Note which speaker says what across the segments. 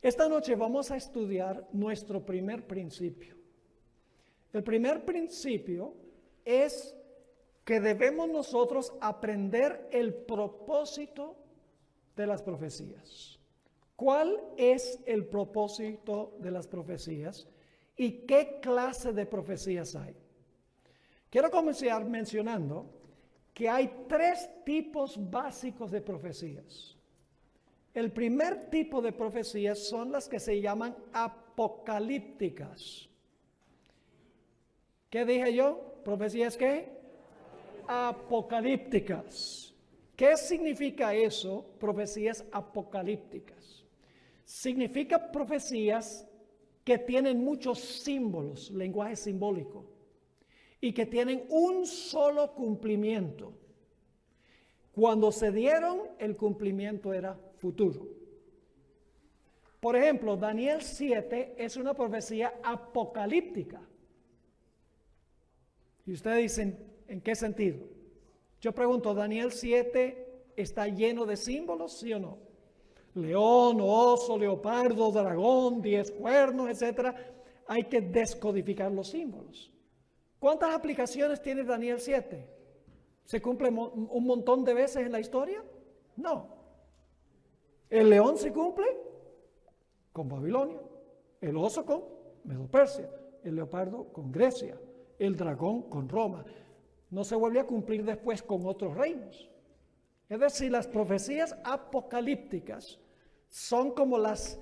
Speaker 1: Esta noche vamos a estudiar nuestro primer principio. El primer principio es que debemos nosotros aprender el propósito de las profecías. ¿Cuál es el propósito de las profecías y qué clase de profecías hay? Quiero comenzar mencionando que hay tres tipos básicos de profecías. El primer tipo de profecías son las que se llaman apocalípticas. ¿Qué dije yo? ¿Profecías qué? Apocalípticas. ¿Qué significa eso? Profecías apocalípticas. Significa profecías que tienen muchos símbolos, lenguaje simbólico, y que tienen un solo cumplimiento. Cuando se dieron, el cumplimiento era futuro. Por ejemplo, Daniel 7 es una profecía apocalíptica. Y ustedes dicen, ¿en qué sentido? Yo pregunto, ¿Daniel 7 está lleno de símbolos, sí o no? León, oso, leopardo, dragón, 10 cuernos, etc. Hay que descodificar los símbolos. ¿Cuántas aplicaciones tiene Daniel 7? ¿Se cumple un montón de veces en la historia? No. El león se cumple con Babilonia, el oso con Medo-Persia, el leopardo con Grecia, el dragón con Roma. No se vuelve a cumplir después con otros reinos. Es decir, las profecías apocalípticas son como las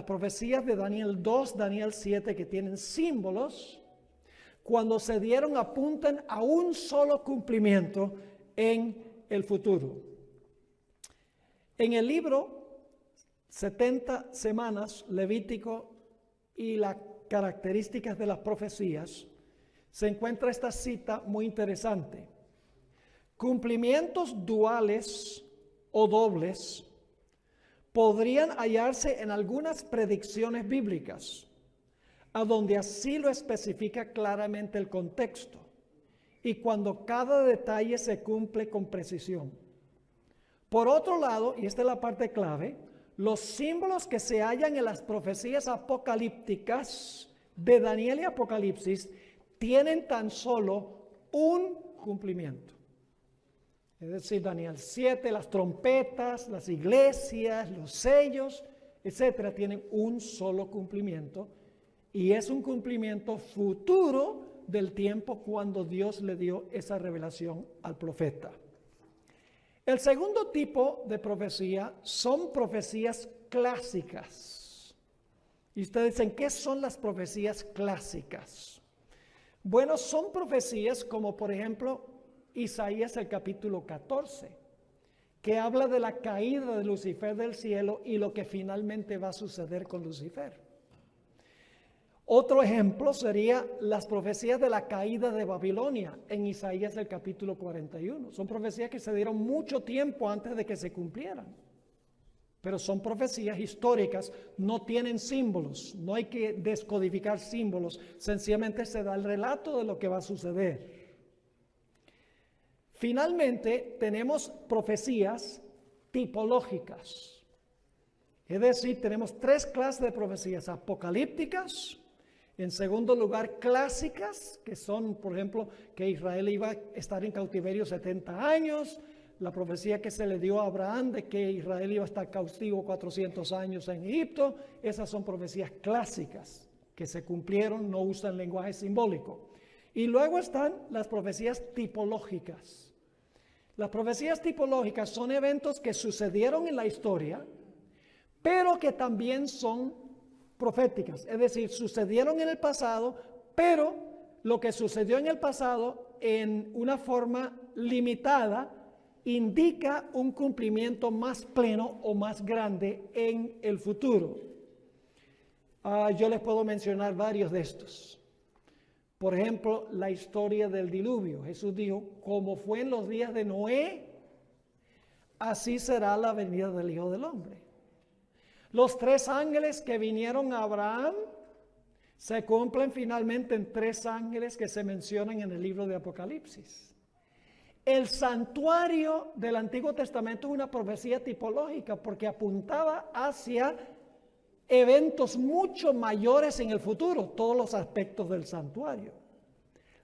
Speaker 1: profecías de Daniel 2, Daniel 7, que tienen símbolos. Cuando se dieron, apuntan a un solo cumplimiento en el futuro. En el libro 70 semanas, Levítico y las características de las profecías, se encuentra esta cita muy interesante. Cumplimientos duales o dobles podrían hallarse en algunas predicciones bíblicas, a donde así lo especifica claramente el contexto, y cuando cada detalle se cumple con precisión. Por otro lado, y esta es la parte clave, los símbolos que se hallan en las profecías apocalípticas de Daniel y Apocalipsis tienen tan solo un cumplimiento. Es decir, Daniel 7, las trompetas, las iglesias, los sellos, etcétera, tienen un solo cumplimiento. Y es un cumplimiento futuro del tiempo cuando Dios le dio esa revelación al profeta. El segundo tipo de profecía son profecías clásicas. Y ustedes dicen, ¿qué son las profecías clásicas? Bueno, son profecías como por ejemplo Isaías el capítulo 14, que habla de la caída de Lucifer del cielo y lo que finalmente va a suceder con Lucifer. Otro ejemplo sería las profecías de la caída de Babilonia en Isaías el capítulo 41. Son profecías que se dieron mucho tiempo antes de que se cumplieran. Pero son profecías históricas, no tienen símbolos, no hay que descodificar símbolos, sencillamente se da el relato de lo que va a suceder. Finalmente, tenemos profecías tipológicas. Es decir, tenemos tres clases de profecías: apocalípticas, en segundo lugar clásicas, que son, por ejemplo, que Israel iba a estar en cautiverio 70 años, la profecía que se le dio a Abraham de que Israel iba a estar cautivo 400 años en Egipto. Esas son profecías clásicas que se cumplieron, no usan lenguaje simbólico. Y luego están las profecías tipológicas. Las profecías tipológicas son eventos que sucedieron en la historia, pero que también son proféticas, es decir, sucedieron en el pasado, pero lo que sucedió en el pasado en una forma limitada indica un cumplimiento más pleno o más grande en el futuro. Yo les puedo mencionar varios de estos. Por ejemplo, la historia del diluvio. Jesús dijo, como fue en los días de Noé, así será la venida del Hijo del Hombre. Los 3 ángeles que vinieron a Abraham se cumplen finalmente en 3 ángeles que se mencionan en el libro de Apocalipsis. El santuario del Antiguo Testamento es una profecía tipológica porque apuntaba hacia eventos mucho mayores en el futuro, todos los aspectos del santuario.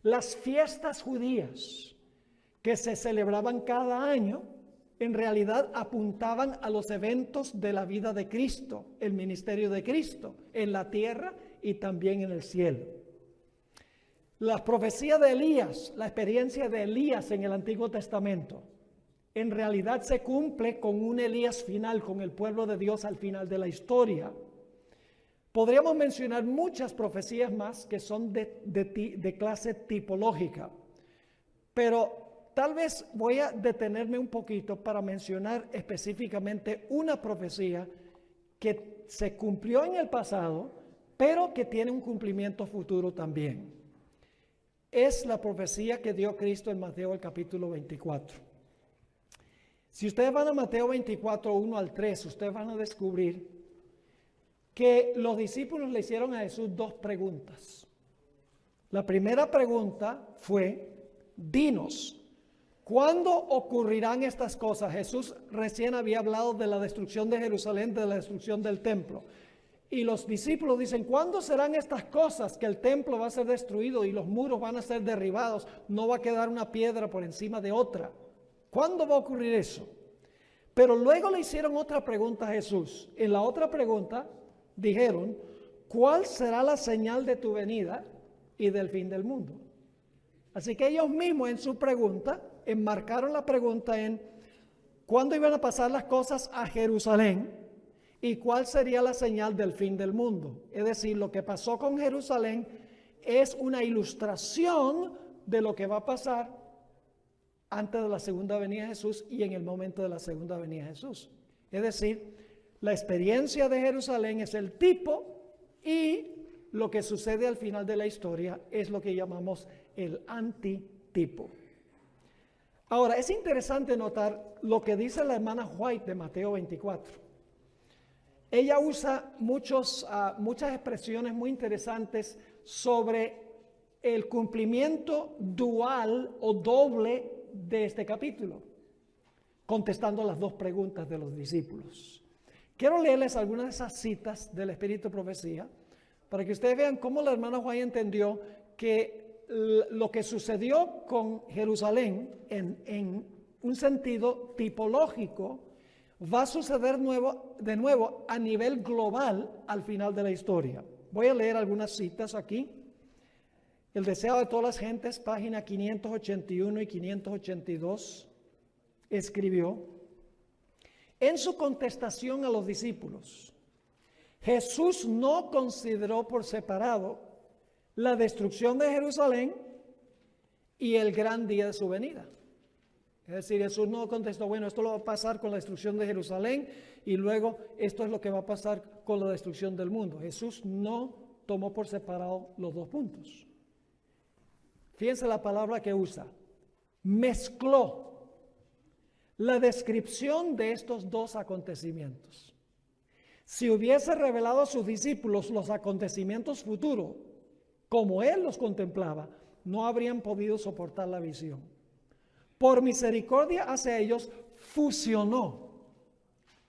Speaker 1: Las fiestas judías que se celebraban cada año, en realidad apuntaban a los eventos de la vida de Cristo, el ministerio de Cristo, en la tierra y también en el cielo. La profecía de Elías, la experiencia de Elías en el Antiguo Testamento, en realidad se cumple con un Elías final, con el pueblo de Dios al final de la historia. Podríamos mencionar muchas profecías más que son de clase tipológica, pero tal vez voy a detenerme un poquito para mencionar específicamente una profecía que se cumplió en el pasado, pero que tiene un cumplimiento futuro también. Es la profecía que dio Cristo en Mateo el capítulo 24. Si ustedes van a Mateo 24, 1 al 3, ustedes van a descubrir que los discípulos le hicieron a Jesús dos preguntas. La primera pregunta fue, dinos, ¿cuándo ocurrirán estas cosas? Jesús recién había hablado de la destrucción de Jerusalén, de la destrucción del templo. Y los discípulos dicen, ¿cuándo serán estas cosas que el templo va a ser destruido y los muros van a ser derribados? No va a quedar una piedra por encima de otra. ¿Cuándo va a ocurrir eso? Pero luego le hicieron otra pregunta a Jesús. En la otra pregunta dijeron, ¿cuál será la señal de tu venida y del fin del mundo? Así que ellos mismos en su pregunta enmarcaron la pregunta en cuándo iban a pasar las cosas a Jerusalén y cuál sería la señal del fin del mundo. Es decir, lo que pasó con Jerusalén es una ilustración de lo que va a pasar antes de la segunda venida de Jesús y en el momento de la segunda venida de Jesús. Es decir, la experiencia de Jerusalén es el tipo y lo que sucede al final de la historia es lo que llamamos el antitipo. Ahora, es interesante notar lo que dice la hermana White de Mateo 24. Ella usa muchas expresiones muy interesantes sobre el cumplimiento dual o doble de este capítulo, contestando las dos preguntas de los discípulos. Quiero leerles algunas de esas citas del Espíritu de Profecía para que ustedes vean cómo la hermana White entendió que lo que sucedió con Jerusalén en un sentido tipológico va a suceder de nuevo a nivel global al final de la historia. Voy a leer algunas citas aquí. El deseo de todas las gentes, página 581 y 582, escribió, en su contestación a los discípulos, Jesús no consideró por separado la destrucción de Jerusalén y el gran día de su venida. Es decir, Jesús no contestó, bueno, esto lo va a pasar con la destrucción de Jerusalén y luego esto es lo que va a pasar con la destrucción del mundo. Jesús no tomó por separado los dos puntos. Fíjense la palabra que usa, mezcló la descripción de estos dos acontecimientos. Si hubiese revelado a sus discípulos los acontecimientos futuros, como él los contemplaba, no habrían podido soportar la visión. Por misericordia hacia ellos, fusionó.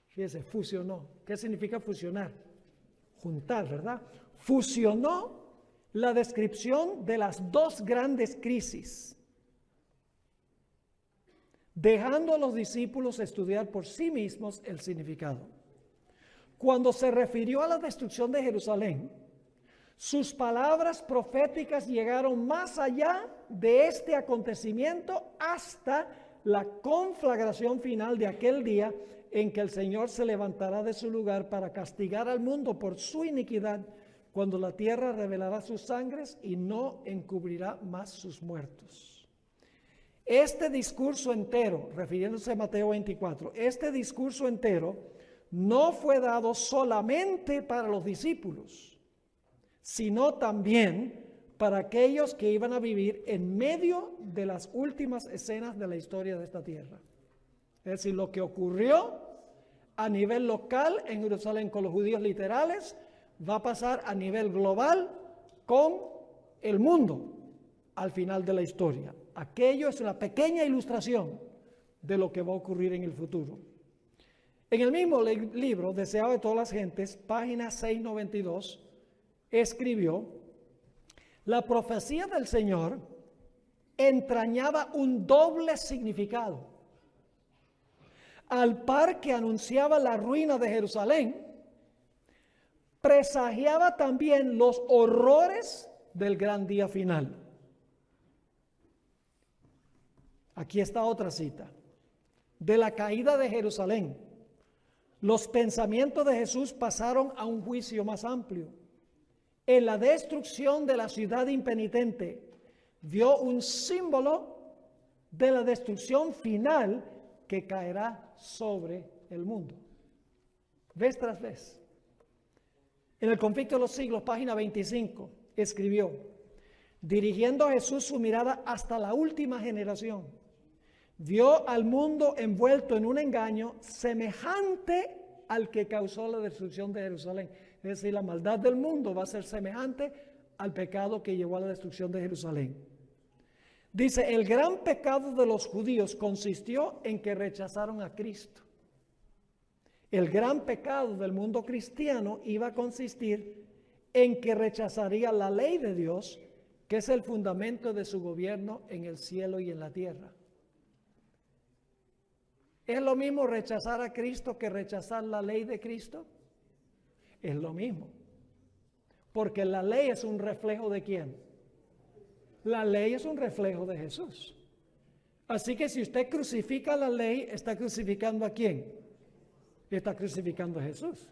Speaker 1: Fíjense, fusionó. ¿Qué significa fusionar? Juntar, ¿verdad? Fusionó la descripción de las dos grandes crisis, dejando a los discípulos estudiar por sí mismos el significado. Cuando se refirió a la destrucción de Jerusalén, sus palabras proféticas llegaron más allá de este acontecimiento hasta la conflagración final de aquel día en que el Señor se levantará de su lugar para castigar al mundo por su iniquidad, cuando la tierra revelará sus sangres y no encubrirá más sus muertos. Este discurso entero, refiriéndose a Mateo 24, este discurso entero no fue dado solamente para los discípulos, sino también para aquellos que iban a vivir en medio de las últimas escenas de la historia de esta tierra. Es decir, lo que ocurrió a nivel local en Jerusalén con los judíos literales, va a pasar a nivel global con el mundo al final de la historia. Aquello es una pequeña ilustración de lo que va a ocurrir en el futuro. En el mismo libro, Deseado de todas las gentes, página 692, escribió: la profecía del Señor entrañaba un doble significado. Al par que anunciaba la ruina de Jerusalén, presagiaba también los horrores del gran día final. Aquí está otra cita. De la caída de Jerusalén, los pensamientos de Jesús pasaron a un juicio más amplio. En la destrucción de la ciudad impenitente, dio un símbolo de la destrucción final que caerá sobre el mundo. Vez tras vez. En el Conflicto de los Siglos, página 25, escribió, dirigiendo a Jesús su mirada hasta la última generación, vio al mundo envuelto en un engaño semejante al que causó la destrucción de Jerusalén. Es decir, la maldad del mundo va a ser semejante al pecado que llevó a la destrucción de Jerusalén. Dice, el gran pecado de los judíos consistió en que rechazaron a Cristo. El gran pecado del mundo cristiano iba a consistir en que rechazaría la ley de Dios, que es el fundamento de su gobierno en el cielo y en la tierra. ¿Es lo mismo rechazar a Cristo que rechazar la ley de Cristo? Es lo mismo. Porque la ley es un reflejo ¿de quién? La ley es un reflejo de Jesús. Así que si usted crucifica la ley, ¿está crucificando a quién? Está crucificando a Jesús.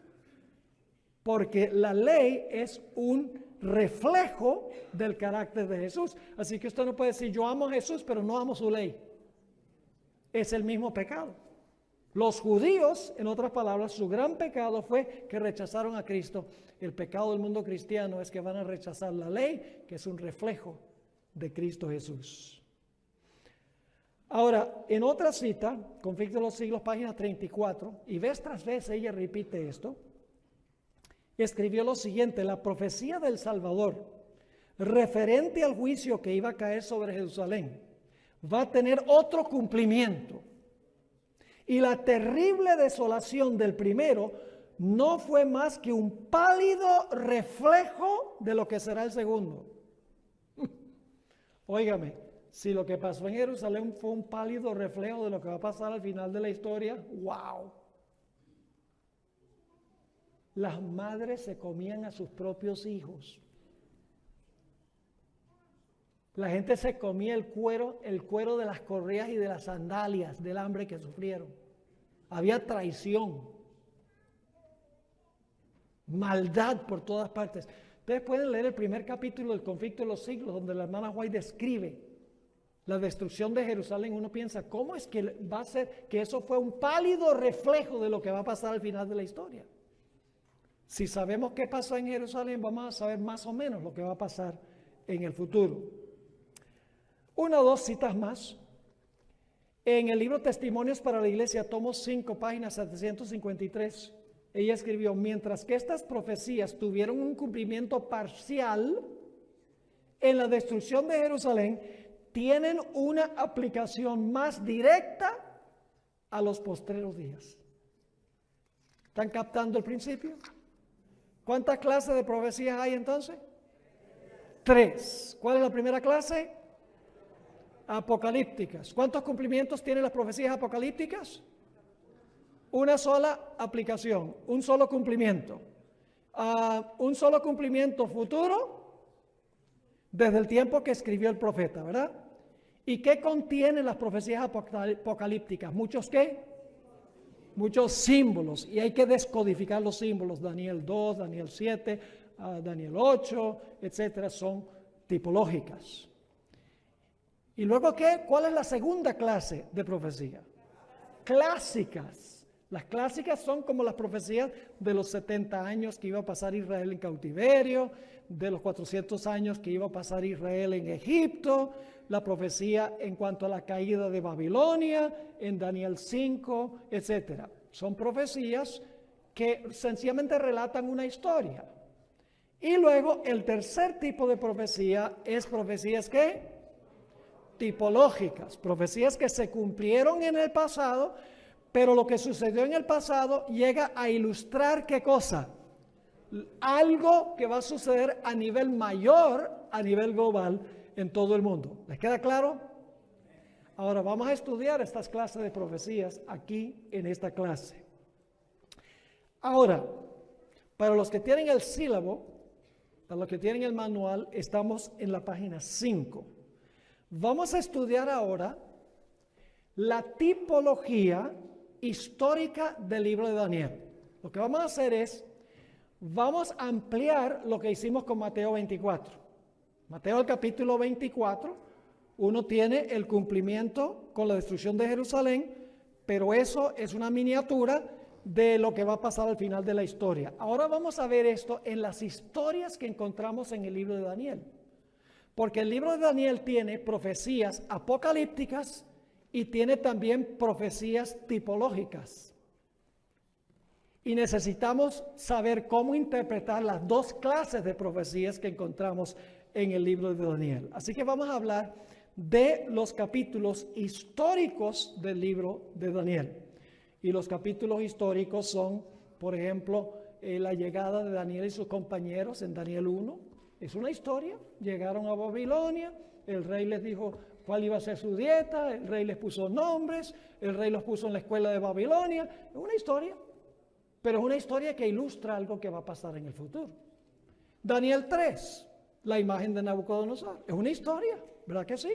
Speaker 1: Porque la ley es un reflejo del carácter de Jesús. Así que usted no puede decir, yo amo a Jesús, pero no amo su ley. Es el mismo pecado. Los judíos, en otras palabras, su gran pecado fue que rechazaron a Cristo. El pecado del mundo cristiano es que van a rechazar la ley, que es un reflejo de Cristo Jesús. Ahora, en otra cita, Conflicto de los Siglos, página 34, y vez tras vez ella repite esto, escribió lo siguiente: la profecía del Salvador, referente al juicio que iba a caer sobre Jerusalén, va a tener otro cumplimiento. Y la terrible desolación del primero no fue más que un pálido reflejo de lo que será el segundo. Óigame, si lo que pasó en Jerusalén fue un pálido reflejo de lo que va a pasar al final de la historia, ¡wow! Las madres se comían a sus propios hijos. La gente se comía el cuero de las correas y de las sandalias del hambre que sufrieron. Había traición, maldad por todas partes. Ustedes pueden leer el primer capítulo del Conflicto de los Siglos, donde la hermana White describe la destrucción de Jerusalén. Uno piensa, ¿cómo es que va a ser que eso fue un pálido reflejo de lo que va a pasar al final de la historia? Si sabemos qué pasó en Jerusalén, vamos a saber más o menos lo que va a pasar en el futuro. Una o dos citas más. En el libro Testimonios para la Iglesia, tomo 5, página 753, ella escribió, mientras que estas profecías tuvieron un cumplimiento parcial en la destrucción de Jerusalén, tienen una aplicación más directa a los postreros días. ¿Están captando el principio? ¿Cuántas clases de profecías hay entonces? 3. ¿Cuál es la primera clase? Apocalípticas. ¿Cuántos cumplimientos tienen las profecías apocalípticas? Una sola aplicación, un solo cumplimiento. Un solo cumplimiento futuro desde el tiempo que escribió el profeta, ¿verdad? ¿Y qué contienen las profecías apocalípticas? ¿Muchos qué? Muchos símbolos, y hay que descodificar los símbolos. Daniel 2, Daniel 7, Daniel 8, etcétera, son tipológicas. ¿Y luego qué? ¿Cuál es la segunda clase de profecía? Clásicas. Las clásicas son como las profecías de los 70 años que iba a pasar Israel en cautiverio, de los 400 años que iba a pasar Israel en Egipto, la profecía en cuanto a la caída de Babilonia, en Daniel 5, etc. Son profecías que sencillamente relatan una historia. Y luego el tercer tipo de profecía es profecías ¿qué? Tipológicas, profecías que se cumplieron en el pasado, Pero lo que sucedió en el pasado llega a ilustrar ¿qué cosa? Algo que va a suceder a nivel mayor, a nivel global, en todo el mundo. ¿Les queda claro? Ahora vamos a estudiar estas clases de profecías aquí en esta clase. Ahora, para los que tienen el sílabo, para los que tienen el manual, estamos en la página 5. Vamos a estudiar ahora la tipología histórica del libro de Daniel. Lo que vamos a hacer es, vamos a ampliar lo que hicimos con Mateo 24. Mateo el capítulo 24, uno tiene el cumplimiento con la destrucción de Jerusalén, pero eso es una miniatura de lo que va a pasar al final de la historia. Ahora vamos a ver esto en las historias que encontramos en el libro de Daniel. Porque el libro de Daniel tiene profecías apocalípticas y tiene también profecías tipológicas. Y necesitamos saber cómo interpretar las dos clases de profecías que encontramos en el libro de Daniel. Así que vamos a hablar de los capítulos históricos del libro de Daniel. Y los capítulos históricos son, por ejemplo, la llegada de Daniel y sus compañeros en Daniel 1. Es una historia. Llegaron a Babilonia, el rey les dijo cuál iba a ser su dieta, el rey les puso nombres, el rey los puso en la escuela de Babilonia. Es una historia, pero es una historia que ilustra algo que va a pasar en el futuro. Daniel 3, la imagen de Nabucodonosor. Es una historia, ¿verdad que sí?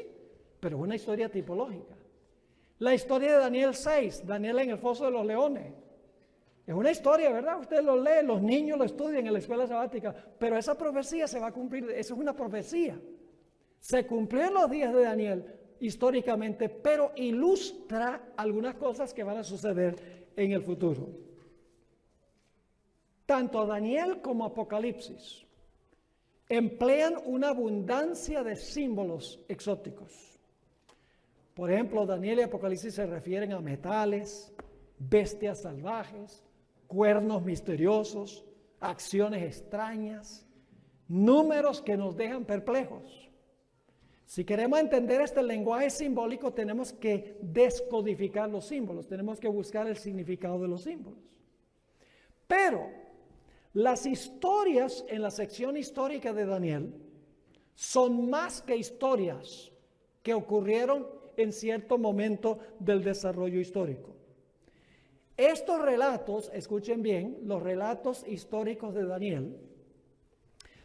Speaker 1: Pero es una historia tipológica. La historia de Daniel 6, Daniel en el foso de los leones. Es una historia, ¿verdad? Usted lo lee, los niños lo estudian en la escuela sabática, pero esa profecía se va a cumplir, eso es una profecía. Se cumplió en los días de Daniel históricamente, pero ilustra algunas cosas que van a suceder en el futuro. Tanto Daniel como Apocalipsis emplean una abundancia de símbolos exóticos. Por ejemplo, Daniel y Apocalipsis se refieren a metales, bestias salvajes, cuernos misteriosos, acciones extrañas, números que nos dejan perplejos. Si queremos entender este lenguaje simbólico, tenemos que descodificar los símbolos, tenemos que buscar el significado de los símbolos. Pero las historias en la sección histórica de Daniel son más que historias que ocurrieron en cierto momento del desarrollo histórico. Estos relatos, escuchen bien, los relatos históricos de Daniel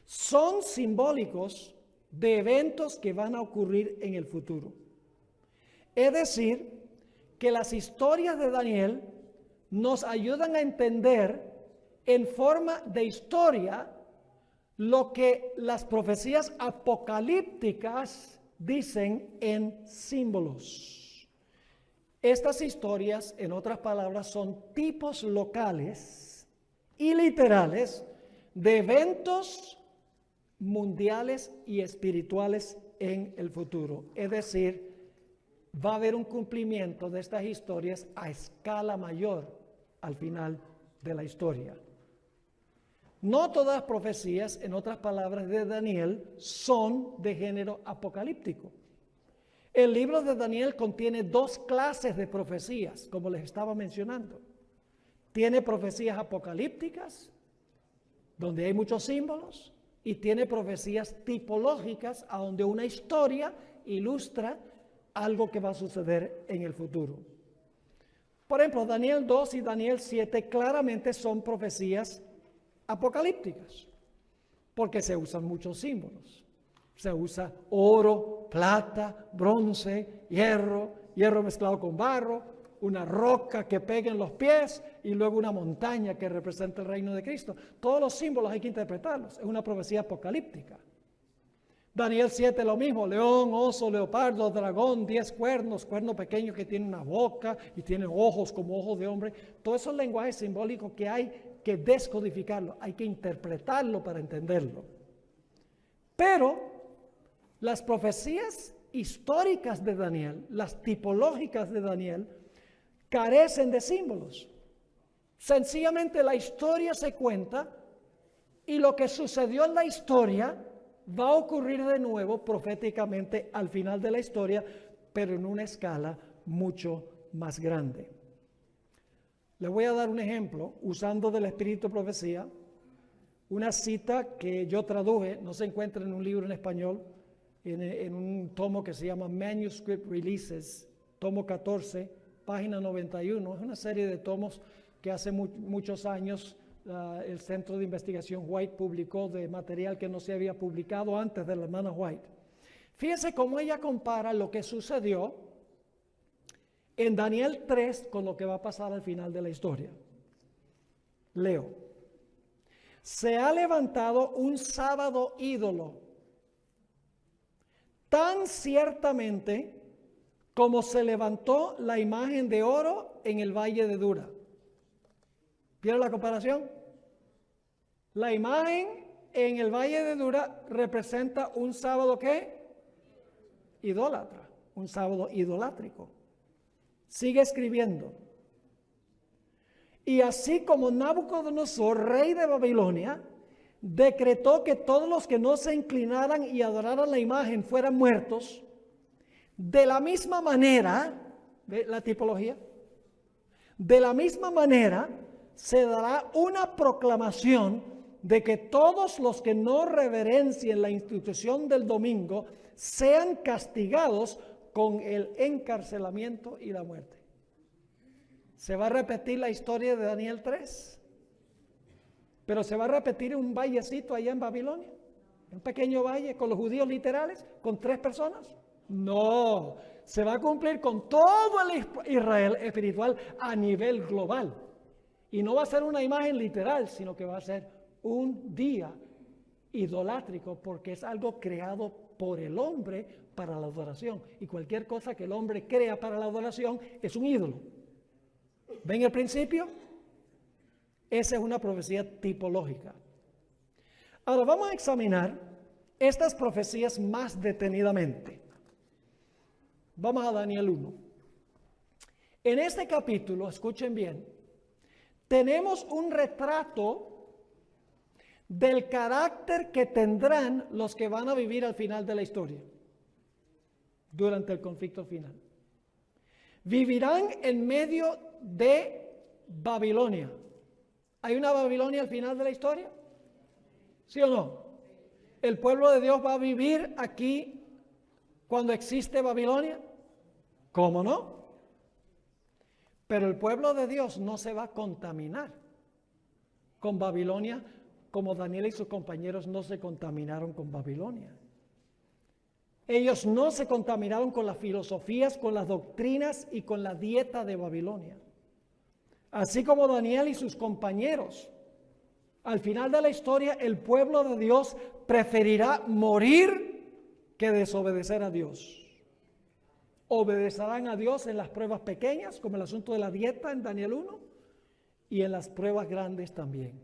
Speaker 1: son simbólicos de eventos que van a ocurrir en el futuro. Es decir, que las historias de Daniel nos ayudan a entender en forma de historia lo que las profecías apocalípticas dicen en símbolos. Estas historias, en otras palabras, son tipos locales y literales de eventos mundiales y espirituales en el futuro. Es decir, va a haber un cumplimiento de estas historias a escala mayor al final de la historia. No todas las profecías, en otras palabras, de Daniel son de género apocalíptico. El libro de Daniel contiene dos clases de profecías, como les estaba mencionando. Tiene profecías apocalípticas, donde hay muchos símbolos, y tiene profecías tipológicas, a donde una historia ilustra algo que va a suceder en el futuro. Por ejemplo, Daniel 2 y Daniel 7 claramente son profecías apocalípticas, porque se usan muchos símbolos. Se usa oro, plata, bronce, hierro mezclado con barro, una roca que pega en los pies y luego una montaña que representa el reino de Cristo. Todos los símbolos hay que interpretarlos. Es una profecía apocalíptica. Daniel 7 lo mismo, león, oso, leopardo, dragón, 10 cuernos, cuerno pequeño que tiene una boca y tiene ojos como ojos de hombre. Todos esos lenguajes simbólicos que hay que descodificarlo, hay que interpretarlo para entenderlo. Pero las profecías históricas de Daniel, las tipológicas de Daniel, carecen de símbolos. Sencillamente la historia se cuenta y lo que sucedió en la historia va a ocurrir de nuevo proféticamente al final de la historia, pero en una escala mucho más grande. Les voy a dar un ejemplo usando del espíritu de profecía, una cita que yo traduje, no se encuentra en un libro en español, en un tomo que se llama Manuscript Releases, tomo 14, página 91. Es una serie de tomos que hace muchos años el Centro de Investigación White publicó de material que no se había publicado antes de la hermana White. Fíjense cómo ella compara lo que sucedió en Daniel 3 con lo que va a pasar al final de la historia. Leo. Se ha levantado un sábado ídolo, tan ciertamente como se levantó la imagen de oro en el valle de Dura. ¿Vieron la comparación? La imagen en el valle de Dura representa un sábado ¿qué? Idólatra, un sábado idolátrico. Sigue escribiendo. Y así como Nabucodonosor, rey de Babilonia, decretó que todos los que no se inclinaran y adoraran la imagen fueran muertos, de la misma manera, ¿ve la tipología? De la misma manera se dará una proclamación de que todos los que no reverencien la institución del domingo sean castigados con el encarcelamiento y la muerte. Se va a repetir la historia de Daniel 3, pero se va a repetir un vallecito allá en Babilonia, un pequeño valle con los judíos literales, con 3 personas. No, se va a cumplir con todo el Israel espiritual a nivel global. Y no va a ser una imagen literal, sino que va a ser un día idolátrico, porque es algo creado por el hombre para la adoración. Y cualquier cosa que el hombre crea para la adoración es un ídolo. ¿Ven el principio? Esa es una profecía tipológica. Ahora vamos a examinar estas profecías más detenidamente. Vamos a Daniel 1. En este capítulo, escuchen bien, tenemos un retrato del carácter que tendrán los que van a vivir al final de la historia, durante el conflicto final. Vivirán en medio de Babilonia. ¿Hay una Babilonia al final de la historia? ¿Sí o no? ¿El pueblo de Dios va a vivir aquí cuando existe Babilonia? ¿Cómo no? Pero el pueblo de Dios no se va a contaminar con Babilonia como Daniel y sus compañeros no se contaminaron con Babilonia. Ellos no se contaminaron con las filosofías, con las doctrinas y con la dieta de Babilonia. Así como Daniel y sus compañeros, al final de la historia el pueblo de Dios preferirá morir que desobedecer a Dios. Obedecerán a Dios en las pruebas pequeñas, como el asunto de la dieta en Daniel 1, y en las pruebas grandes también.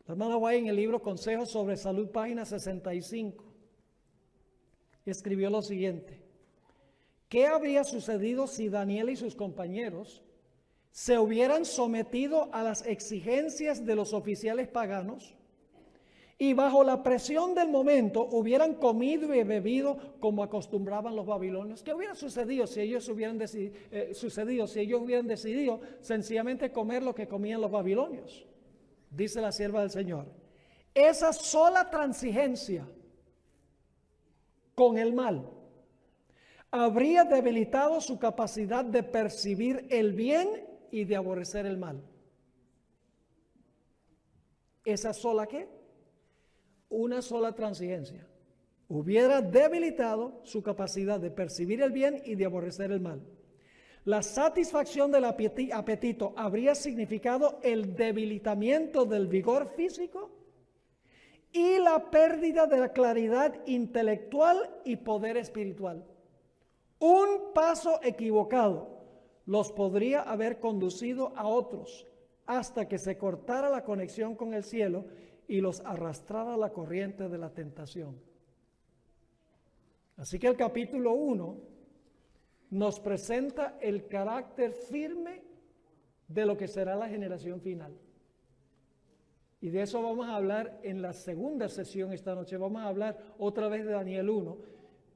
Speaker 1: La hermana White en el libro Consejos sobre Salud, página 65, escribió lo siguiente: ¿qué habría sucedido si Daniel y sus compañeros se hubieran sometido a las exigencias de los oficiales paganos y bajo la presión del momento hubieran comido y bebido como acostumbraban los babilonios? ¿Qué hubiera sucedido si ellos hubieran decidido sencillamente comer lo que comían los babilonios? Dice la sierva del Señor: esa sola transigencia con el mal habría debilitado su capacidad de percibir el bien y de aborrecer el mal. ¿Esa sola qué? Una sola transigencia hubiera debilitado su capacidad de percibir el bien y de aborrecer el mal. La satisfacción del apetito habría significado el debilitamiento del vigor físico y la pérdida de la claridad intelectual y poder espiritual. Un paso equivocado los podría haber conducido a otros hasta que se cortara la conexión con el cielo y los arrastrara la corriente de la tentación. Así que el capítulo 1 nos presenta el carácter firme de lo que será la generación final. Y de eso vamos a hablar en la segunda sesión esta noche. Vamos a hablar otra vez de Daniel 1,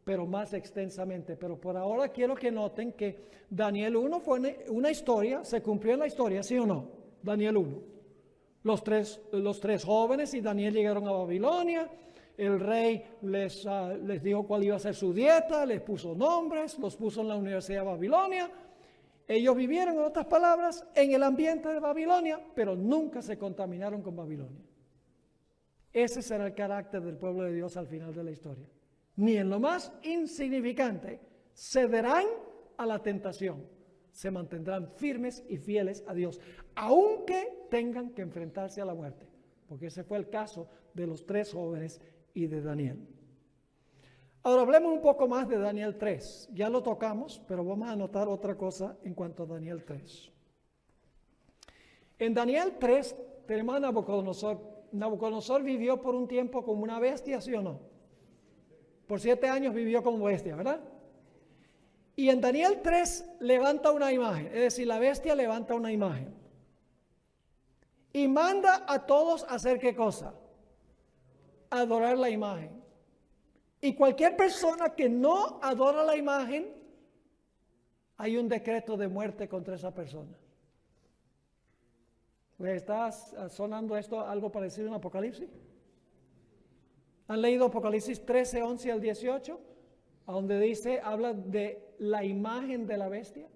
Speaker 1: pero más extensamente. Pero por ahora quiero que noten que Daniel 1 fue una historia, se cumplió en la historia, ¿sí o no? Daniel 1. Los tres jóvenes y Daniel llegaron a Babilonia. El rey les dijo cuál iba a ser su dieta, les puso nombres, los puso en la Universidad de Babilonia. Ellos vivieron, en otras palabras, en el ambiente de Babilonia, pero nunca se contaminaron con Babilonia. Ese será el carácter del pueblo de Dios al final de la historia. Ni en lo más insignificante cederán a la tentación. Se mantendrán firmes y fieles a Dios, aunque tengan que enfrentarse a la muerte. Porque ese fue el caso de los tres jóvenes y de Daniel. Ahora hablemos un poco más de Daniel 3. Ya lo tocamos, pero vamos a anotar otra cosa en cuanto a Daniel 3. En Daniel 3 tenemos a Nabucodonosor. Nabucodonosor vivió por un tiempo como una bestia, ¿sí o no? Por 7 años vivió como bestia, ¿verdad? Y en Daniel 3 levanta una imagen, es decir, la bestia levanta una imagen. Y manda a todos a hacer ¿qué cosa? Adorar la imagen. Y cualquier persona que no adora la imagen, hay un decreto de muerte contra esa persona. ¿Le está sonando esto algo parecido en Apocalipsis? ¿Han leído Apocalipsis 13, 11 al 18? A donde dice, habla de la imagen de la bestia.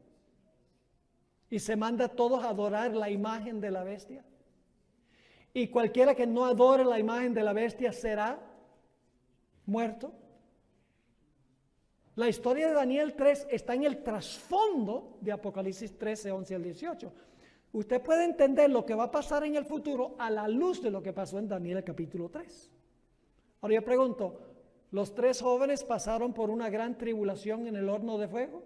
Speaker 1: Y se manda a todos a adorar la imagen de la bestia. Y cualquiera que no adore la imagen de la bestia será muerto. La historia de Daniel 3 está en el trasfondo de Apocalipsis 13, 11 al 18. Usted puede entender lo que va a pasar en el futuro a la luz de lo que pasó en Daniel capítulo 3. Ahora yo pregunto, ¿los tres jóvenes pasaron por una gran tribulación en el horno de fuego?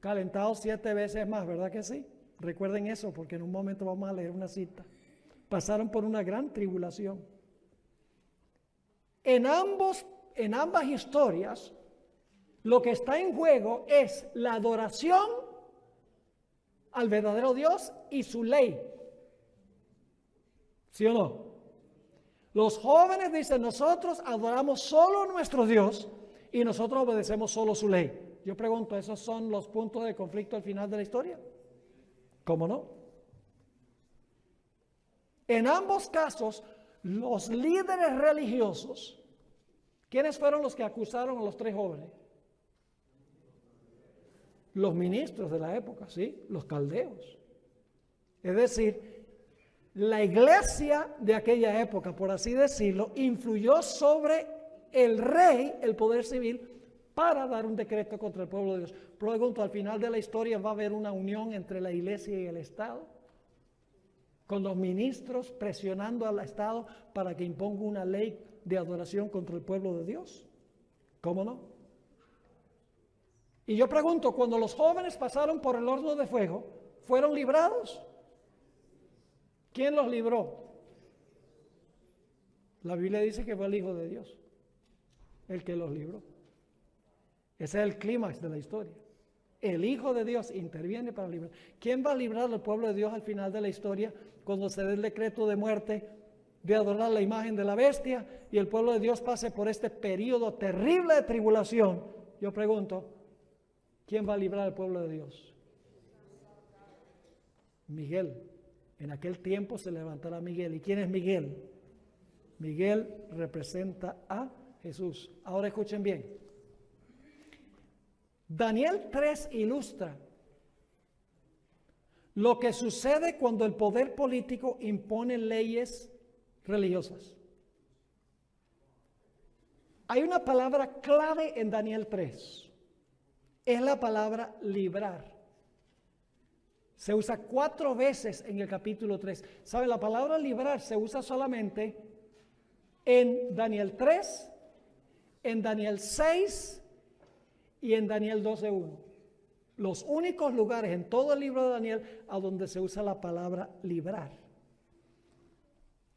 Speaker 1: Calentados 7 veces más, ¿verdad que sí? Recuerden eso porque en un momento vamos a leer una cita. Pasaron por una gran tribulación. En ambas historias, lo que está en juego es la adoración al verdadero Dios y su ley. ¿Sí o no? Los jóvenes dicen, nosotros adoramos solo a nuestro Dios y nosotros obedecemos solo su ley. Yo pregunto, ¿esos son los puntos de conflicto al final de la historia? ¿Cómo no? En ambos casos, los líderes religiosos, ¿quiénes fueron los que acusaron a los tres jóvenes? Los ministros de la época, ¿sí? Los caldeos. Es decir, la iglesia de aquella época, por así decirlo, influyó sobre el rey, el poder civil, para dar un decreto contra el pueblo de Dios. Pregunto, al final de la historia va a haber una unión entre la iglesia y el Estado, con los ministros presionando al Estado para que imponga una ley de adoración contra el pueblo de Dios. ¿Cómo no? Y yo pregunto, cuando los jóvenes pasaron por el horno de fuego, ¿fueron librados? ¿Quién los libró? La Biblia dice que fue el Hijo de Dios, el que los libró. Ese es el clímax de la historia. El Hijo de Dios interviene para librar. ¿Quién va a librar al pueblo de Dios al final de la historia cuando se dé el decreto de muerte de adorar la imagen de la bestia y el pueblo de Dios pase por este periodo terrible de tribulación? Yo pregunto, ¿quién va a librar al pueblo de Dios? Miguel. En aquel tiempo se levantará Miguel. ¿Y quién es Miguel? Miguel representa a Jesús. Ahora escuchen bien. Daniel 3 ilustra lo que sucede cuando el poder político impone leyes religiosas. Hay una palabra clave en Daniel 3. Es la palabra librar. Se usa 4 veces en el capítulo 3. ¿Sabe? La palabra librar se usa solamente en Daniel 3, en Daniel 6 y en Daniel 12:1. Los únicos lugares en todo el libro de Daniel a donde se usa la palabra librar.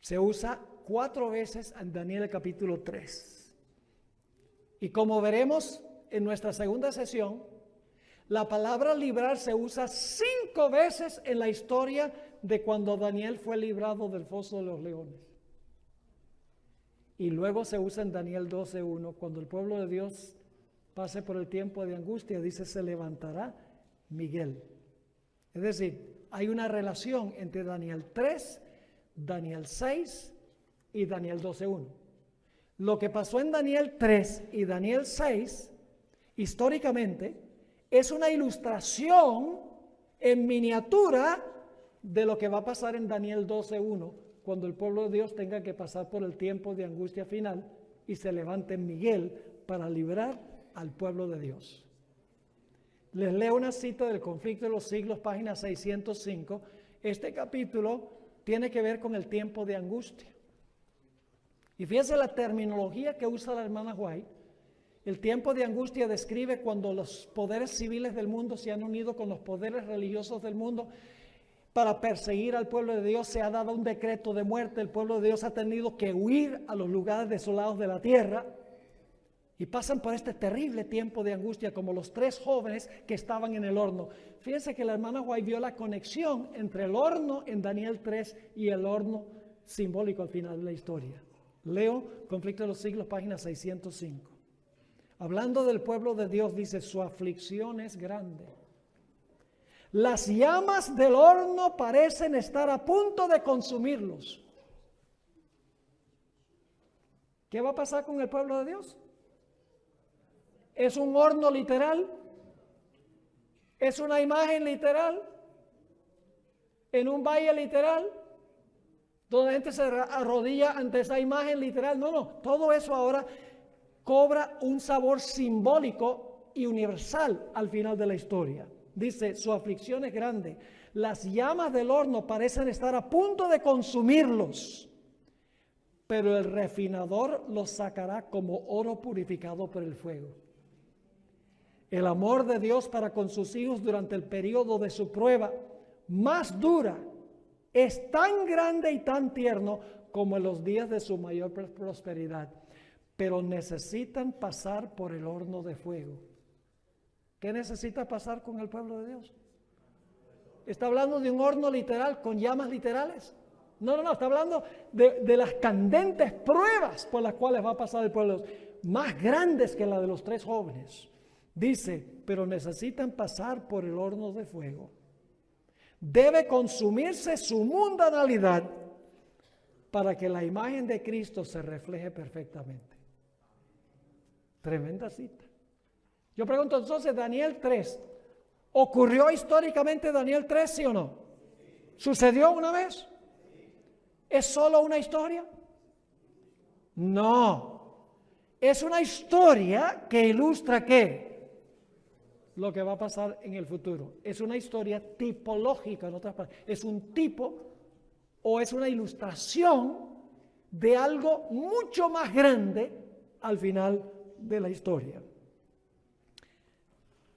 Speaker 1: Se usa 4 veces en Daniel capítulo 3. Y como veremos en nuestra segunda sesión, la palabra librar se usa 5 veces en la historia de cuando Daniel fue librado del foso de los leones. y luego se usa en Daniel 12:1, cuando el pueblo de Dios pase por el tiempo de angustia, dice, se levantará Miguel. Es decir, hay una relación entre Daniel 3, Daniel 6 y Daniel 12:1. Lo que pasó en Daniel 3 y Daniel 6, históricamente, es una ilustración en miniatura de lo que va a pasar en Daniel 12:1, cuando el pueblo de Dios tenga que pasar por el tiempo de angustia final y se levante Miguel para librar al pueblo de Dios. Les leo una cita del Conflicto de los Siglos, página 605. Este capítulo tiene que ver con el tiempo de angustia. Y fíjense la terminología que usa la hermana White. El tiempo de angustia describe cuando los poderes civiles del mundo se han unido con los poderes religiosos del mundo para perseguir al pueblo de Dios. Se ha dado un decreto de muerte. El pueblo de Dios ha tenido que huir a los lugares desolados de la tierra. Y pasan por este terrible tiempo de angustia como los 3 jóvenes que estaban en el horno. Fíjense que la hermana White vio la conexión entre el horno en Daniel 3 y el horno simbólico al final de la historia. Leo Conflicto de los Siglos, página 605. Hablando del pueblo de Dios, dice, su aflicción es grande. Las llamas del horno parecen estar a punto de consumirlos. ¿Qué va a pasar con el pueblo de Dios? ¿Es un horno literal? ¿Es una imagen literal? ¿En un valle literal? Donde la gente se arrodilla ante esa imagen literal. No, todo eso ahora cobra un sabor simbólico y universal al final de la historia. Dice, su aflicción es grande. Las llamas del horno parecen estar a punto de consumirlos, pero el refinador los sacará como oro purificado por el fuego. El amor de Dios para con sus hijos durante el periodo de su prueba más dura es tan grande y tan tierno como en los días de su mayor prosperidad, pero necesitan pasar por el horno de fuego. ¿Qué necesita pasar con el pueblo de Dios? ¿Está hablando de un horno literal con llamas literales? No, está hablando de las candentes pruebas por las cuales va a pasar el pueblo de Dios, más grandes que la de los 3 jóvenes. Dice, pero necesitan pasar por el horno de fuego. Debe consumirse su mundanalidad para que la imagen de Cristo se refleje perfectamente. Tremenda cita. Yo pregunto entonces, Daniel 3, ¿ocurrió históricamente Daniel 3, sí o no? ¿Sucedió una vez? ¿Es solo una historia? No. Es una historia que ilustra ¿qué? Lo que va a pasar en el futuro. Es una historia tipológica, en otras palabras. Es un tipo o es una ilustración de algo mucho más grande al final de la historia.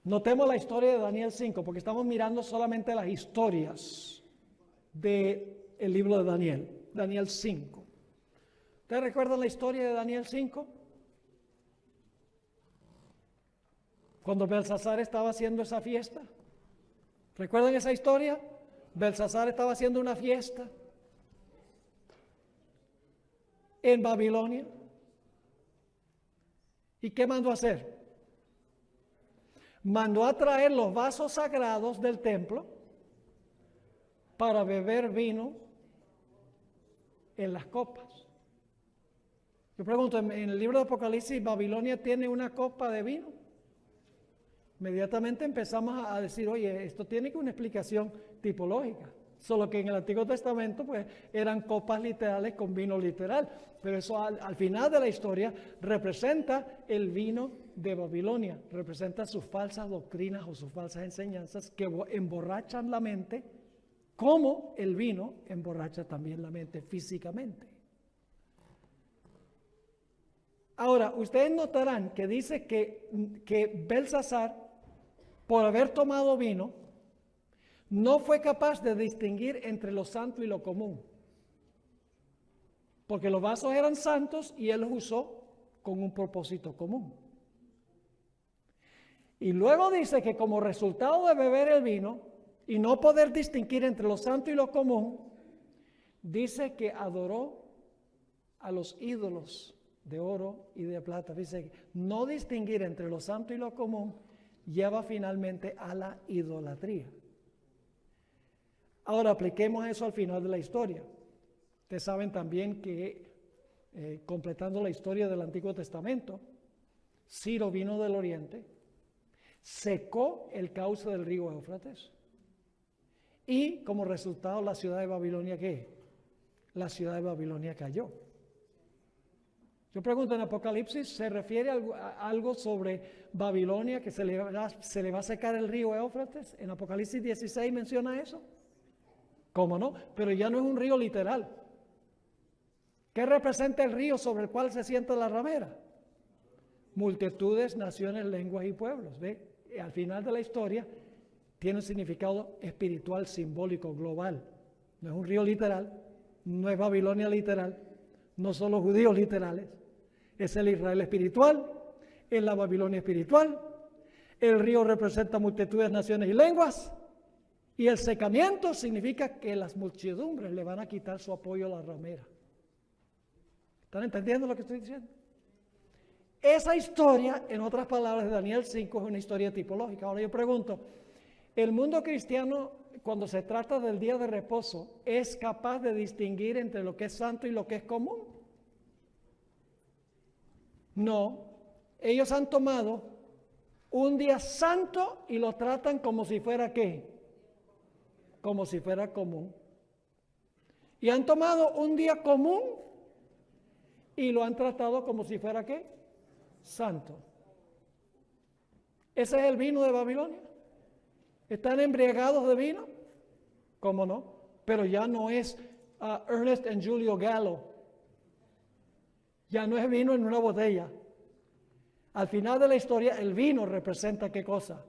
Speaker 1: Notemos la historia de Daniel 5, porque estamos mirando solamente las historias del libro de Daniel, Daniel 5. ¿Ustedes recuerdan la historia de Daniel 5? Cuando Belsasar estaba haciendo esa fiesta. ¿Recuerdan esa historia? Belsasar estaba haciendo una fiesta en Babilonia. ¿Y qué mandó a hacer? Mandó a traer los vasos sagrados del templo para beber vino en las copas. Yo pregunto, en el libro de Apocalipsis, ¿Babilonia tiene una copa de vino? Inmediatamente empezamos a decir, oye, esto tiene que una explicación tipológica. Solo que en el Antiguo Testamento pues eran copas literales con vino literal. Pero eso al final de la historia representa el vino de Babilonia. Representa sus falsas doctrinas o sus falsas enseñanzas que emborrachan la mente, como el vino emborracha también la mente físicamente. Ahora, ustedes notarán que dice que Belsasar, por haber tomado vino, no fue capaz de distinguir entre lo santo y lo común. Porque los vasos eran santos y él los usó con un propósito común. Y luego dice que como resultado de beber el vino y no poder distinguir entre lo santo y lo común, dice que adoró a los ídolos de oro y de plata. Dice, no distinguir entre lo santo y lo común lleva finalmente a la idolatría. Ahora apliquemos eso al final de la historia. Ustedes saben también que, completando la historia del Antiguo Testamento, Ciro vino del oriente, secó el cauce del río Éufrates y como resultado la ciudad de Babilonia, ¿qué? La ciudad de Babilonia cayó. Yo pregunto, en Apocalipsis, ¿se refiere a algo sobre Babilonia, que se le va a secar el río Éufrates? En Apocalipsis 16 menciona eso. ¿Cómo no? Pero ya no es un río literal. ¿Qué representa el río sobre el cual se sienta la ramera? Multitudes, naciones, lenguas y pueblos. ¿Ve? Al final de la historia tiene un significado espiritual, simbólico, global. No es un río literal, no es Babilonia literal, no son los judíos literales. Es el Israel espiritual, es la Babilonia espiritual. El río representa multitudes, naciones y lenguas. Y el secamiento significa que las muchedumbres le van a quitar su apoyo a la ramera. ¿Están entendiendo lo que estoy diciendo? Esa historia, en otras palabras, de Daniel 5 es una historia tipológica. Ahora yo pregunto, ¿el mundo cristiano, cuando se trata del día de reposo, es capaz de distinguir entre lo que es santo y lo que es común? No. Ellos han tomado un día santo y lo tratan como si fuera ¿qué? Como si fuera común. Y han tomado un día común y lo han tratado como si fuera ¿qué? Santo. ¿Ese es el vino de Babilonia? ¿Están embriagados de vino? ¿Cómo no? Pero ya no es Ernest and Julio Gallo. Ya no es vino en una botella. Al final de la historia, el vino representa ¿qué cosa?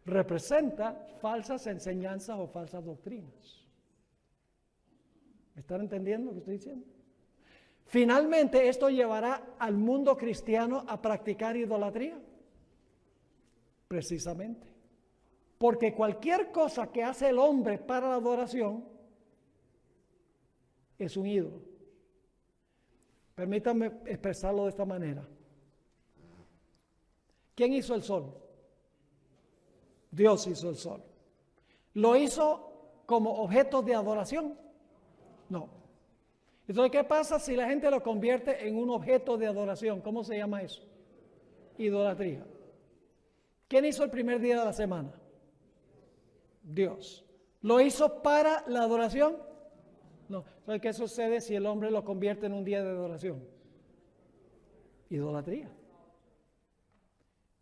Speaker 1: Representa falsas enseñanzas o falsas doctrinas. ¿Me están entendiendo lo que estoy diciendo? Finalmente, esto llevará al mundo cristiano a practicar idolatría. Precisamente. Porque cualquier cosa que hace el hombre para la adoración es un ídolo. Permítanme expresarlo de esta manera. ¿Quién hizo el sol? Dios hizo el sol. ¿Lo hizo como objeto de adoración? No. Entonces, ¿qué pasa si la gente lo convierte en un objeto de adoración? ¿Cómo se llama eso? Idolatría. ¿Quién hizo el primer día de la semana? Dios. ¿Lo hizo para la adoración? No. Entonces, ¿qué sucede si el hombre lo convierte en un día de adoración? Idolatría.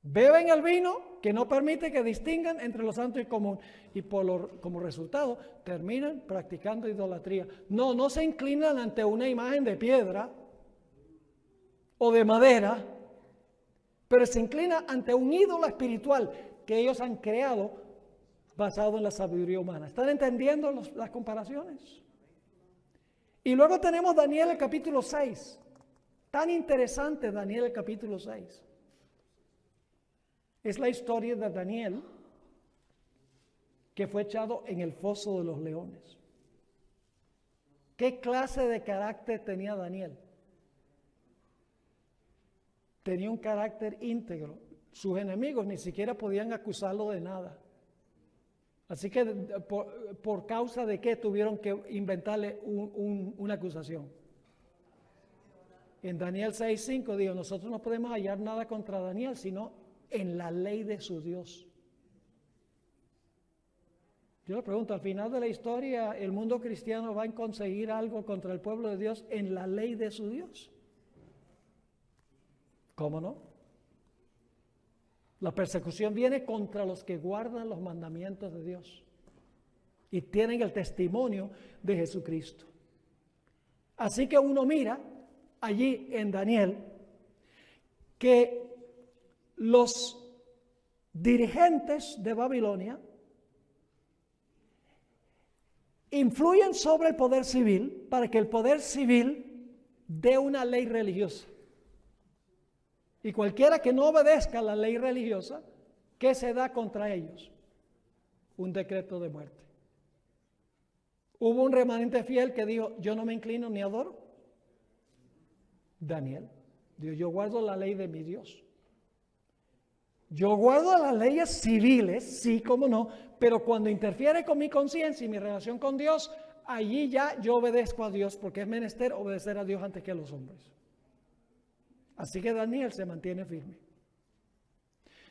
Speaker 1: Beben el vino que no permite que distingan entre lo santo y común y como resultado terminan practicando idolatría. No se inclinan ante una imagen de piedra o de madera, pero se inclinan ante un ídolo espiritual que ellos han creado basado en la sabiduría humana. ¿Están entendiendo las comparaciones? Y luego tenemos Daniel el capítulo 6. Tan interesante Daniel el capítulo 6. Es la historia de Daniel que fue echado en el foso de los leones. ¿Qué clase de carácter tenía Daniel? Tenía un carácter íntegro. Sus enemigos ni siquiera podían acusarlo de nada. Así que por causa de qué tuvieron que inventarle una acusación. En Daniel 6:5 dijo, nosotros no podemos hallar nada contra Daniel, sino en la ley de su Dios. Yo le pregunto, al final de la historia, ¿el mundo cristiano va a conseguir algo contra el pueblo de Dios en la ley de su Dios? ¿Cómo no? La persecución viene contra los que guardan los mandamientos de Dios y tienen el testimonio de Jesucristo. Así que uno mira allí en Daniel que los dirigentes de Babilonia influyen sobre el poder civil para que el poder civil dé una ley religiosa. Y cualquiera que no obedezca la ley religiosa, ¿qué se da contra ellos? Un decreto de muerte. Hubo un remanente fiel que dijo, yo no me inclino ni adoro. Daniel. Dios, yo guardo la ley de mi Dios. Yo guardo las leyes civiles, sí, cómo no, pero cuando interfiere con mi conciencia y mi relación con Dios, allí ya yo obedezco a Dios, porque es menester obedecer a Dios antes que a los hombres. Así que Daniel se mantiene firme.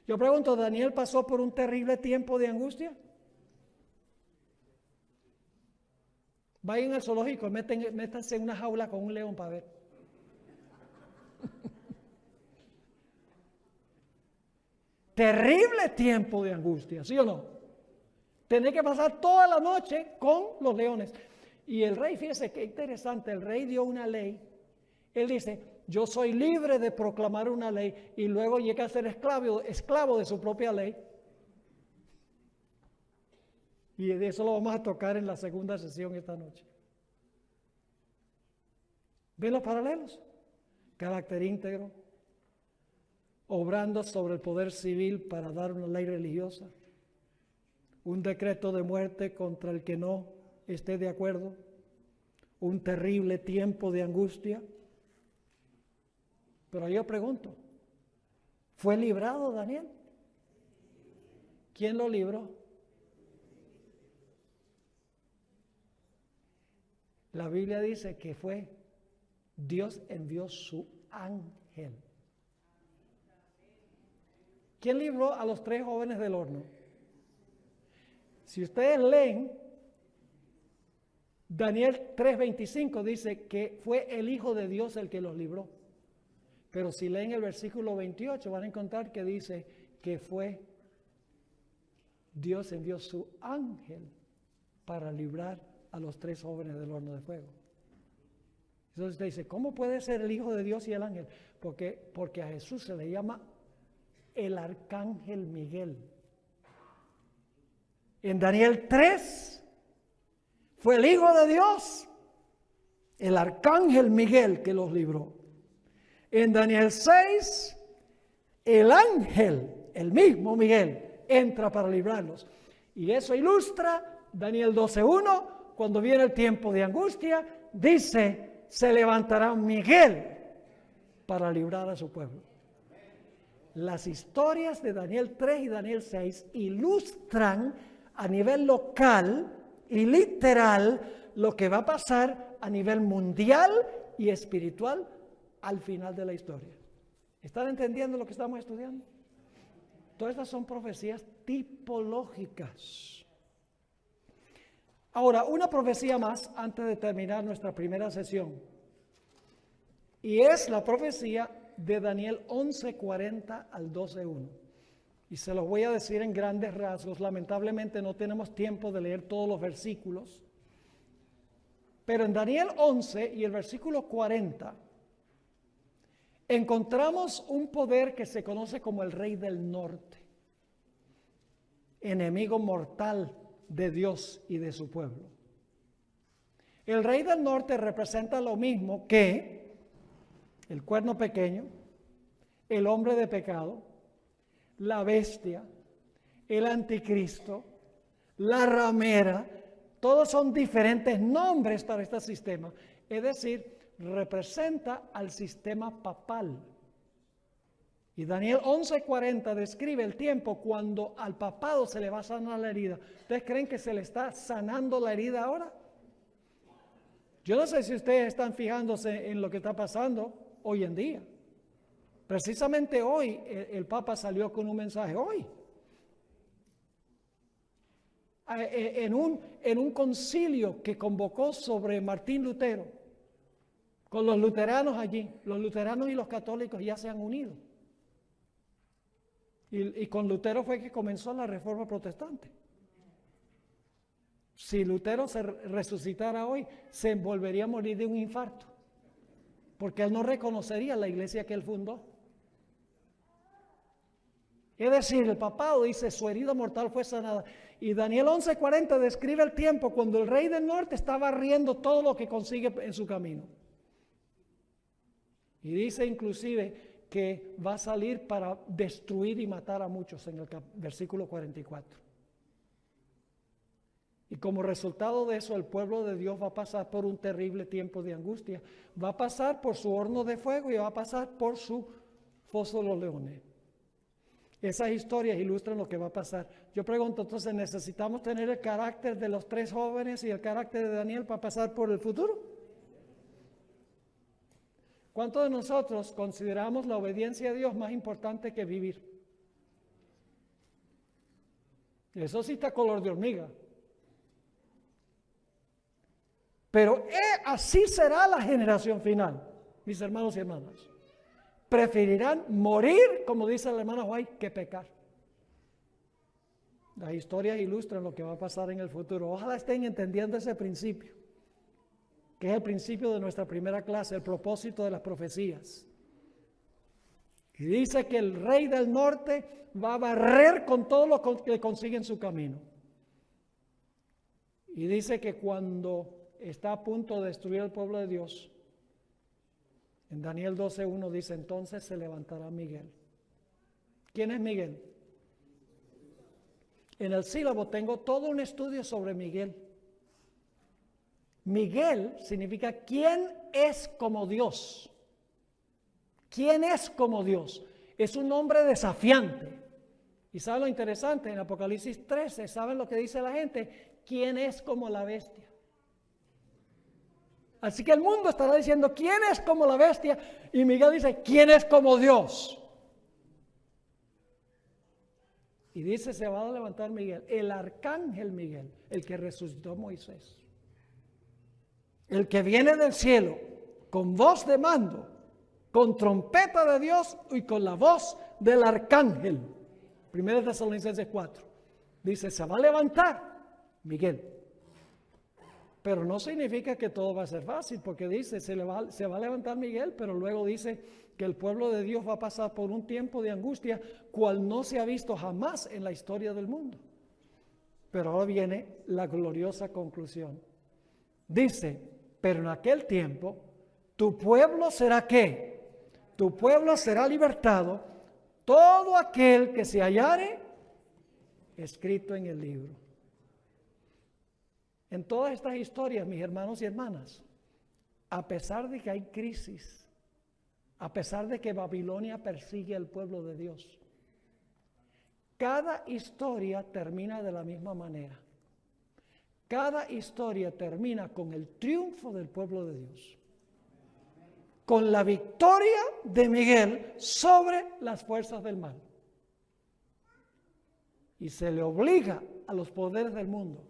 Speaker 1: Yo pregunto, ¿Daniel pasó por un terrible tiempo de angustia? Vayan al zoológico, métanse en una jaula con un león para ver. Terrible tiempo de angustia, ¿sí o no? Tener que pasar toda la noche con los leones. Y el rey, fíjese qué interesante, el rey dio una ley. Él dice, yo soy libre de proclamar una ley, y luego llega a ser esclavo de su propia ley. Y de eso lo vamos a tocar en la segunda sesión esta noche. ¿Ven los paralelos? Carácter íntegro, obrando sobre el poder civil para dar una ley religiosa, un decreto de muerte contra el que no esté de acuerdo, un terrible tiempo de angustia. Pero yo pregunto, ¿fue librado Daniel? ¿Quién lo libró? La Biblia dice que fue Dios envió su ángel. ¿Quién libró a los 3 jóvenes del horno? Si ustedes leen, Daniel 3:25 dice que fue el Hijo de Dios el que los libró. Pero si leen el versículo 28 van a encontrar que dice que fue Dios envió su ángel para librar a los 3 jóvenes del horno de fuego. Entonces usted dice, ¿cómo puede ser el Hijo de Dios y el ángel? Porque a Jesús se le llama el arcángel Miguel. En Daniel 3 fue el Hijo de Dios, el arcángel Miguel que los libró. En Daniel 6, el ángel, el mismo Miguel, entra para librarlos. Y eso ilustra Daniel 12:1, cuando viene el tiempo de angustia, dice, se levantará Miguel para librar a su pueblo. Las historias de Daniel 3 y Daniel 6 ilustran a nivel local y literal lo que va a pasar a nivel mundial y espiritual al final de la historia. ¿Están entendiendo lo que estamos estudiando? Todas estas son profecías tipológicas. Ahora, una profecía más antes de terminar nuestra primera sesión. Y es la profecía de Daniel 11:40 al 12:1. Y se los voy a decir en grandes rasgos. Lamentablemente no tenemos tiempo de leer todos los versículos. Pero en Daniel 11 y el versículo 40 encontramos un poder que se conoce como el Rey del Norte, enemigo mortal de Dios y de su pueblo. El Rey del Norte representa lo mismo que el cuerno pequeño, el hombre de pecado, la bestia, el anticristo, la ramera. Todos son diferentes nombres para este sistema. Es decir, representa al sistema papal. Y Daniel 11:40 describe el tiempo cuando al papado se le va a sanar la herida. ¿Ustedes creen que se le está sanando la herida ahora? Yo no sé si ustedes están fijándose en lo que está pasando hoy en día. Precisamente hoy el Papa salió con un mensaje, hoy. En un concilio que convocó sobre Martín Lutero, con los luteranos allí. Los luteranos y los católicos ya se han unido. Y con Lutero fue que comenzó la Reforma Protestante. Si Lutero se resucitara hoy, se volvería a morir de un infarto, porque él no reconocería la iglesia que él fundó. Es decir, el papado dice, su herida mortal fue sanada. Y Daniel 11:40 describe el tiempo cuando el rey del norte está barriendo todo lo que consigue en su camino. Y dice inclusive que va a salir para destruir y matar a muchos en el versículo 44. Y como resultado de eso, el pueblo de Dios va a pasar por un terrible tiempo de angustia. Va a pasar por su horno de fuego y va a pasar por su foso de los leones. Esas historias ilustran lo que va a pasar. Yo pregunto, entonces, ¿necesitamos tener el carácter de los 3 jóvenes y el carácter de Daniel para pasar por el futuro? ¿Cuántos de nosotros consideramos la obediencia a Dios más importante que vivir? Eso sí está color de hormiga. Pero así será la generación final, mis hermanos y hermanas. Preferirán morir, como dice la hermana White, que pecar. Las historias ilustran lo que va a pasar en el futuro. Ojalá estén entendiendo ese principio, que es el principio de nuestra primera clase, el propósito de las profecías. Y dice que el rey del norte va a barrer con todo lo que consigue en su camino. Y dice que cuando está a punto de destruir el pueblo de Dios, en Daniel 12:1 dice, entonces se levantará Miguel. ¿Quién es Miguel? En el sílabo tengo todo un estudio sobre Miguel. Miguel significa ¿quién es como Dios? ¿Quién es como Dios? Es un nombre desafiante. ¿Y saben lo interesante? En Apocalipsis 13, ¿saben lo que dice la gente? ¿Quién es como la bestia? Así que el mundo estará diciendo, ¿quién es como la bestia? Y Miguel dice, ¿quién es como Dios? Y dice, se va a levantar Miguel, el arcángel Miguel, el que resucitó a Moisés. El que viene del cielo con voz de mando, con trompeta de Dios y con la voz del arcángel. 1 Tesalonicenses 4. Dice, se va a levantar Miguel. Pero no significa que todo va a ser fácil, porque dice, se va a levantar Miguel, pero luego dice que el pueblo de Dios va a pasar por un tiempo de angustia, cual no se ha visto jamás en la historia del mundo. Pero ahora viene la gloriosa conclusión. Dice, pero en aquel tiempo, tu pueblo será ¿qué? Tu pueblo será libertado, todo aquel que se hallare escrito en el libro. En todas estas historias, mis hermanos y hermanas, a pesar de que hay crisis, a pesar de que Babilonia persigue al pueblo de Dios, cada historia termina de la misma manera. Cada historia termina con el triunfo del pueblo de Dios, con la victoria de Miguel sobre las fuerzas del mal. Y se le obliga a los poderes del mundo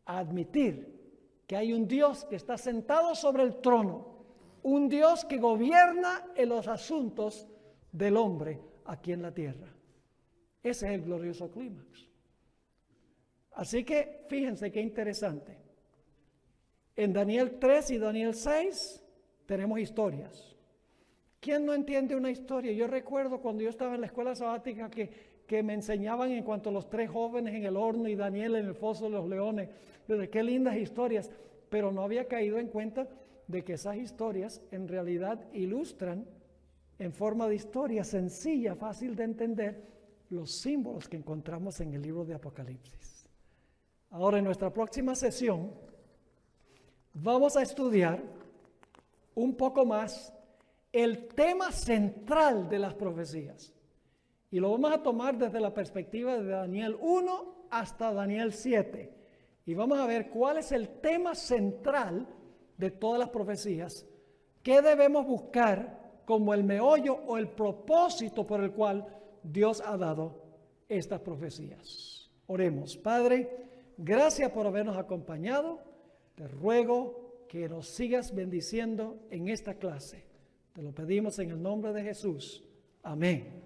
Speaker 1: a admitir que hay un Dios que está sentado sobre el trono, un Dios que gobierna en los asuntos del hombre aquí en la tierra. Ese es el glorioso clímax. Así que fíjense qué interesante. En Daniel 3 y Daniel 6 tenemos historias. ¿Quién no entiende una historia? Yo recuerdo cuando yo estaba en la escuela sabática que me enseñaban en cuanto a los 3 jóvenes en el horno y Daniel en el foso de los leones. Qué lindas historias, pero no había caído en cuenta de que esas historias en realidad ilustran en forma de historia sencilla, fácil de entender, los símbolos que encontramos en el libro de Apocalipsis. Ahora, en nuestra próxima sesión vamos a estudiar un poco más el tema central de las profecías. Y lo vamos a tomar desde la perspectiva de Daniel 1 hasta Daniel 7. Y vamos a ver cuál es el tema central de todas las profecías. ¿Qué debemos buscar como el meollo o el propósito por el cual Dios ha dado estas profecías? Oremos. Padre, gracias por habernos acompañado. Te ruego que nos sigas bendiciendo en esta clase. Te lo pedimos en el nombre de Jesús. Amén.